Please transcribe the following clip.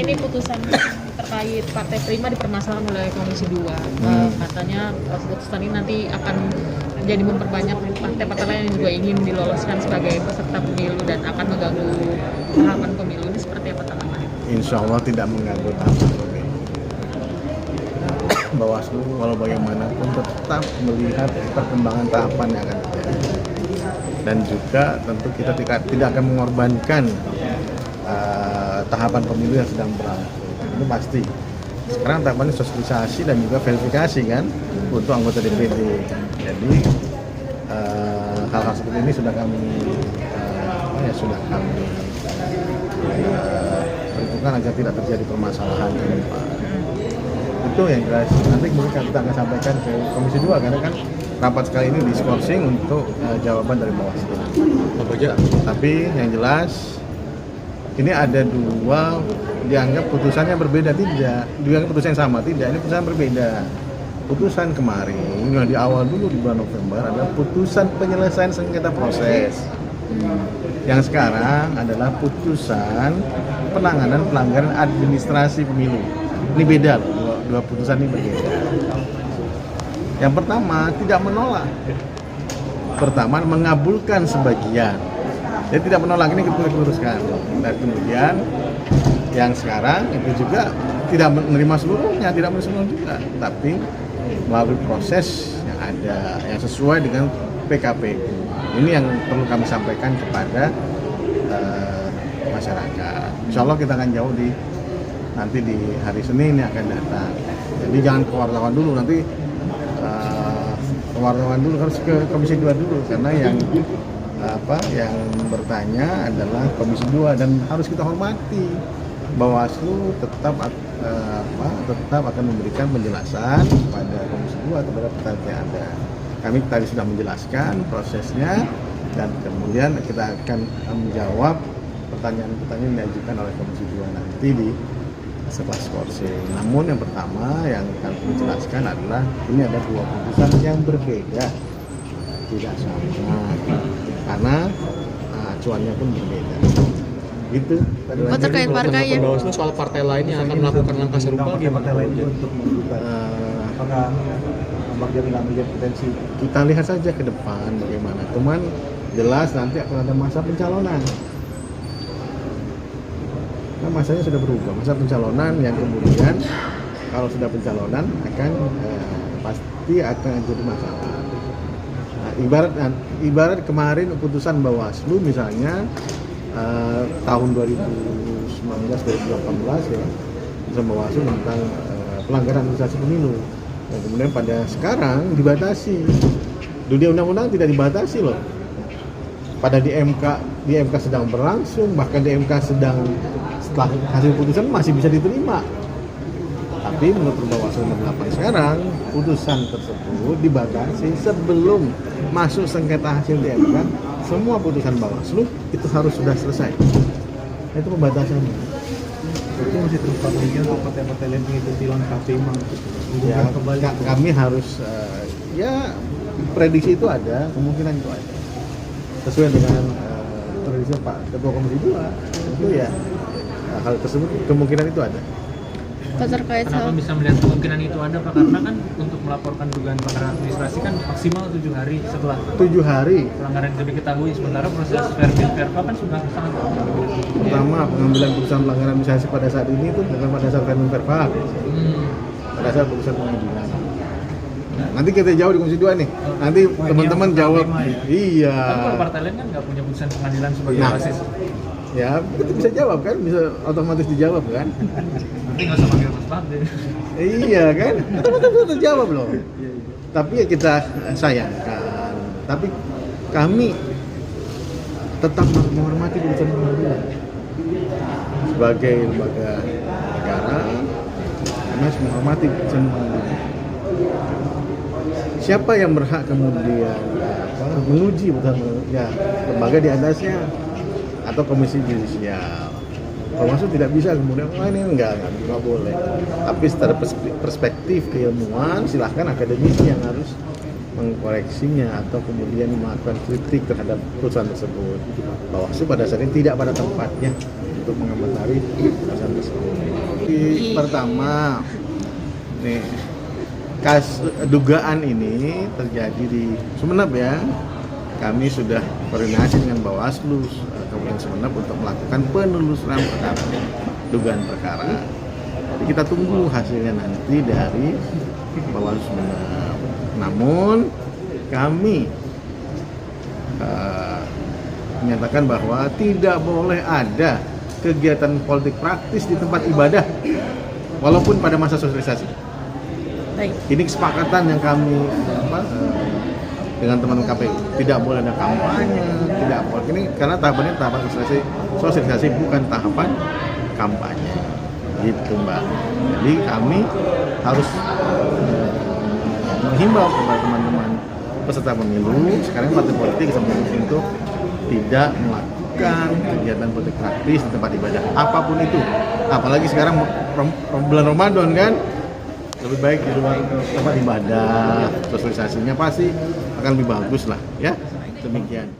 Ini putusan terkait Partai Prima dipermasalahkan oleh Komisi 2. Katanya putusan ini nanti akan jadi memperbanyak partai-partai lain yang juga ingin diloloskan sebagai peserta pemilu dan akan mengganggu tahapan pemilu. Ini seperti apa tanggapannya? Insya Allah tidak mengganggu tahapan pemilu. Bawaslu walau bagaimanapun tetap melihat perkembangan tahapan yang akan terjadi. Dan juga tentu kita tidak akan mengorbankan tahapan pemilu yang sedang berlangsung. Itu pasti. Sekarang tahapannya sosialisasi dan juga verifikasi kan untuk anggota DPD. Jadi hal-hal seperti ini sudah kami perhitungkan agar tidak terjadi permasalahan ke depan. Itu yang jelas. Nanti kemudian kita akan sampaikan ke Komisi 2 karena kan rapat sekali ini diskorsing untuk jawaban dari Bawaslu. Tapi yang jelas ini ada dua dianggap putusannya berbeda, tidak dianggap putusan yang sama, tidak, ini putusan berbeda. Putusan kemarin yang di awal dulu di bulan November adalah putusan penyelesaian sengketa proses. Yang sekarang adalah putusan penanganan pelanggaran administrasi pemilu. Ini beda loh, dua putusan ini berbeda. Yang pertama tidak menolak, pertama mengabulkan sebagian. Dia tidak menolak, ini kita luruskan. Dan kemudian yang sekarang itu juga tidak menerima seluruhnya, tidak menerima seluruhnya juga, tapi melalui proses yang ada, yang sesuai dengan PKPU. Ini yang perlu kami sampaikan kepada masyarakat. Insya Allah kita akan jauh nanti di hari Senin yang akan datang. Jadi jangan ke wartawan dulu, nanti wartawan dulu, harus ke Komisi 2 dulu, karena yang bertanya adalah Komisi 2 dan harus kita hormati. Bawaslu tetap akan memberikan penjelasan kepada Komisi 2 kepada pertanyaan yang ada. Kami tadi sudah menjelaskan prosesnya dan kemudian kita akan menjawab pertanyaan-pertanyaan yang diajukan oleh Komisi 2 nanti setelah skorsing. Namun yang pertama yang kami jelaskan adalah ini ada dua putusan yang berbeda, tidak sama, karena acuannya pun berbeda. Gitu. Terkait partai ya. Bawaslu soal partai lain yang akan melakukan langkah serupa gimana? Partai lain untuk menggugat. Apakah bagian nggak melihat potensi? Kita lihat saja ke depan bagaimana. Cuman jelas nanti akan ada masa pencalonan. Nah, masanya sudah berubah, masa pencalonan yang kemudian kalau sudah pencalonan akan pasti akan jadi masalah. Nah, ibarat kemarin putusan Bawaslu misalnya tahun 2019-2018 ya, putusan Bawaslu tentang pelanggaran administrasi pemilu. Dan kemudian pada sekarang dibatasi. Dunia undang-undang tidak dibatasi loh. Pada di MK sedang berlangsung, bahkan di MK sedang setelah hasil putusan masih bisa diterima. Tapi menurut Bawaslu nomor 8 sekarang, putusan tersebut dibatasi sebelum masuk sengketa hasil di MK. Semua putusan Bawaslu itu harus sudah selesai. Itu pembatasannya. Itu masih terus pastinya untuk partai-partai lain mengikuti langkah PIMA ya, kami harus prediksi itu ada, kemungkinan itu ada. Sesuai dengan prediksi Pak Ketua Komisi 2, itu ya hal tersebut kemungkinan itu ada. Terkait Kenapa bisa melihat kemungkinan itu ada Pak? Karena kan untuk melaporkan dugaan pelanggaran administrasi kan maksimal 7 hari setelah 7 hari pelanggaran itu diketahui, sementara proses verva kan sudah sangat pertama pengambilan putusan pelanggaran administrasi pada saat ini itu bukan pada saat verva, pada saat putusan pengadilan. Nah, nanti kita jawab di Komisi 2 nih. Nanti teman-teman jawab. Iya. Tapi kalau partai lain kan nggak punya putusan pengadilan sebagai basis. Ya, kita bisa jawab kan, bisa otomatis dijawab kan. Nanti nggak usah panggil Mas Fadli. Iya kan, otomatis bisa terjawab loh. Tapi ya kita sayangkan. Tapi kami tetap menghormati putusan pengadilan. Sebagai lembaga negara, kami harus menghormati putusan pengadilan. Siapa yang berhak kemudian menguji putusan ya lembaga di atasnya atau komisi judisial. Bawaslu tidak bisa kemudian ini enggak boleh. Tapi secara perspektif keilmuan silahkan akademisi yang harus mengkoreksinya atau kemudian melakukan kritik terhadap putusan tersebut. Bawaslu pada saat ini tidak pada tempatnya untuk mengomentari putusan tersebut. Pertama, nih dugaan ini terjadi di Sumeneb ya. Kami sudah koordinasi dengan Bawaslu Kabupaten Sumeneb untuk melakukan penelusuran perkara, dugaan perkara. Jadi kita tunggu hasilnya nanti dari Bawaslu Sumeneb. Namun kami menyatakan bahwa tidak boleh ada kegiatan politik praktis di tempat ibadah walaupun pada masa sosialisasi. Baik. Ini kesepakatan yang kami dengan teman KPU. Tidak boleh ada kampanye, tidak boleh. Ini karena tahapannya tahapan sosialisasi bukan tahapan kampanye. Gitu Mbak. Jadi kami harus menghimbau kepada teman-teman peserta pemilu sekarang partai politik untuk tidak melakukan kegiatan politik praktis di tempat ibadah apapun itu, apalagi sekarang bulan Ramadan kan, lebih baik di luar tempat ibadah, sosialisasinya pasti akan lebih bagus lah ya, demikian.